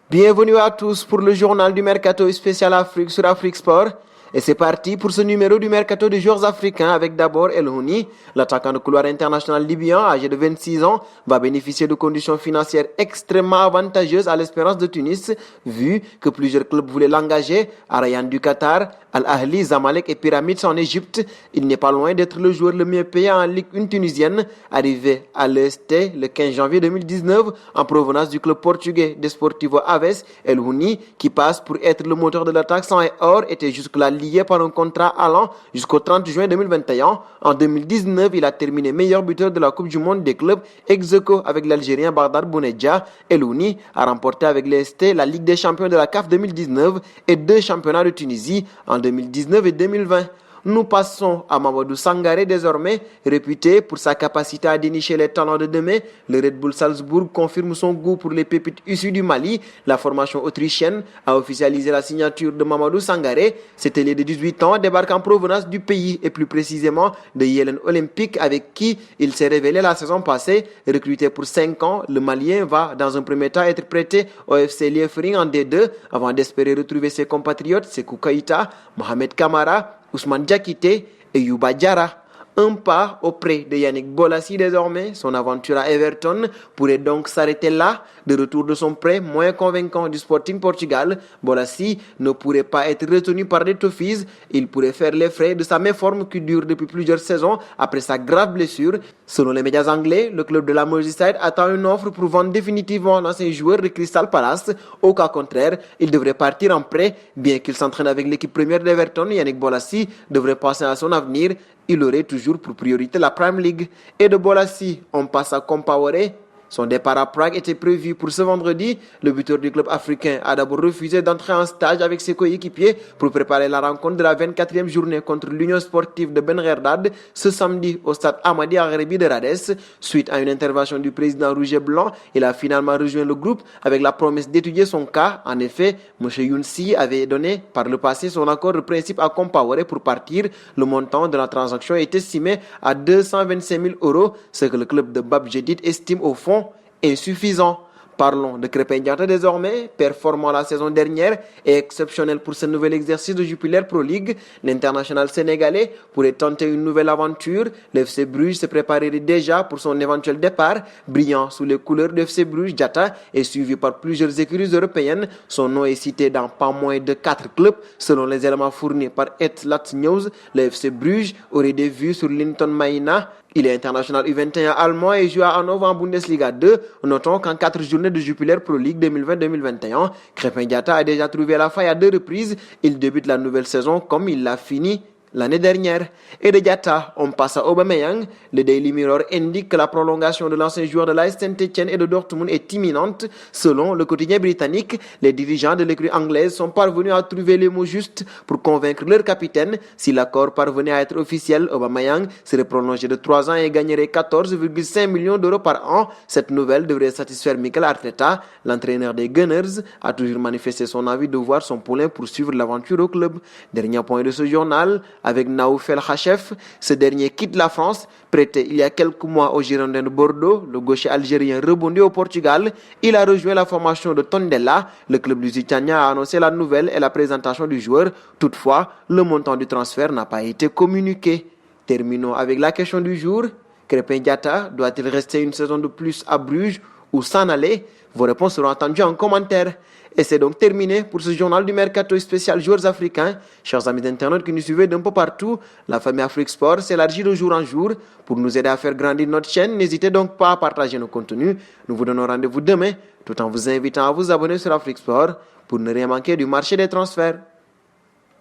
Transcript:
Bienvenue à tous pour le journal du Mercato spécial Afrique sur Afrique Sport. Et c'est parti pour ce numéro du Mercato des joueurs africains avec d'abord El Houni. L'attaquant de couloir international libyen, âgé de 26 ans, va bénéficier de conditions financières extrêmement avantageuses à l'Espérance de Tunis, vu que plusieurs clubs voulaient l'engager. Arayan du Qatar, Al-Ahli, Zamalek et Pyramids en Égypte. Il n'est pas loin d'être le joueur le mieux payé en Ligue 1 tunisienne, arrivé à l'EST le 15 janvier 2019 en provenance du club portugais Desportivo Aves. El Houni, qui passe pour être le moteur de l'attaque sang et or, était jusque-là lié par un contrat allant jusqu'au 30 juin 2021. En 2019, il a terminé meilleur buteur de la Coupe du Monde des clubs ex aequo avec l'Algérien Bardar Bounedjah. El Houni a remporté avec l'EST la Ligue des champions de la CAF 2019 et 2 championnats de Tunisie en 2019 et 2020. Nous passons à Mamadou Sangaré désormais, réputé pour sa capacité à dénicher les talents de demain. Le Red Bull Salzbourg confirme son goût pour les pépites issues du Mali. La formation autrichienne a officialisé la signature de Mamadou Sangaré. Cet ailier de 18 ans débarque en provenance du pays et plus précisément de Yellen Olympique avec qui il s'est révélé la saison passée. Recruté pour 5 ans, le Malien va dans un premier temps être prêté au FC Liefering en D2 avant d'espérer retrouver ses compatriotes Sekou Keïta, Mohamed Kamara, Ousmane Diakité et Youba Diarra. Un pas auprès de Yannick Bolasie désormais. Son aventure à Everton pourrait donc s'arrêter là. De retour de son prêt moins convaincant du Sporting Portugal, Bolasie ne pourrait pas être retenu par des Toffees. Il pourrait faire les frais de sa méforme qui dure depuis plusieurs saisons après sa grave blessure. Selon les médias anglais, le club de la Merseyside attend une offre pour vendre définitivement l'ancien joueur de Crystal Palace. Au cas contraire, il devrait partir en prêt. Bien qu'il s'entraîne avec l'équipe première d'Everton, Yannick Bolasie devrait penser à son avenir. Il aurait toujours pour priorité la Prime League. Et de Bolasie, on passe à Compaoré. Son départ à Prague était prévu pour ce vendredi. Le buteur du club africain a d'abord refusé d'entrer en stage avec ses coéquipiers pour préparer la rencontre de la 24e journée contre l'Union sportive de Ben Gherdad ce samedi au stade Amadi Aghrebi de Rades. Suite à une intervention du président rouge et blanc, il a finalement rejoint le groupe avec la promesse d'étudier son cas. En effet, M. Younsi avait donné par le passé son accord de principe à Compaoré pour partir. Le montant de la transaction est estimé à 225 000 €, ce que le club de Bab Jedid estime au fond insuffisant. Parlons de Krépin Diatta désormais, performant la saison dernière et exceptionnel pour ce nouvel exercice de Jupiler Pro League. L'international sénégalais pourrait tenter une nouvelle aventure. L'FC Bruges se préparerait déjà pour son éventuel départ. Brillant sous les couleurs de FC Bruges, Diatta est suivi par plusieurs écuries européennes. Son nom est cité dans pas moins de 4 clubs. Selon les éléments fournis par Etlat News, le FC Bruges aurait des vues sur Linton Maïna. Il est international U21 allemand et joue à Hannover en Bundesliga 2. Notons qu'en 4 journées de Jupiler Pro League 2020-2021, Krépin Diatta a déjà trouvé la faille à 2 reprises. Il débute la nouvelle saison comme il l'a fini l'année dernière. Et de Diatta, on passe à Aubameyang. Le Daily Mirror indique que la prolongation de l'ancien joueur de l'AS Saint-Etienne et de Dortmund est imminente. Selon le quotidien britannique, les dirigeants de l'écurie anglaise sont parvenus à trouver les mots justes pour convaincre leur capitaine. Si l'accord parvenait à être officiel, Aubameyang serait prolongé de 3 ans et gagnerait 14,5 millions d'euros par an. Cette nouvelle devrait satisfaire Mikel Arteta. L'entraîneur des Gunners a toujours manifesté son envie de voir son poulain poursuivre l'aventure au club. Dernier point de ce journal, avec Naoufel Hachef, ce dernier quitte la France. Prêté il y a quelques mois au Girondins de Bordeaux, le gaucher algérien rebondi au Portugal. Il a rejoint la formation de Tondela. Le club lusitanien a annoncé la nouvelle et la présentation du joueur. Toutefois, le montant du transfert n'a pas été communiqué. Terminons avec la question du jour. Krépin Diatta doit-il rester une saison de plus à Bruges ou s'en aller? Vos réponses seront attendues en commentaire. Et c'est donc terminé pour ce journal du Mercato spécial joueurs africains. Chers amis internautes qui nous suivez d'un peu partout, la famille Afrique Sport s'élargit de jour en jour. Pour nous aider à faire grandir notre chaîne, n'hésitez donc pas à partager nos contenus. Nous vous donnons rendez-vous demain, tout en vous invitant à vous abonner sur Afrique Sport pour ne rien manquer du marché des transferts.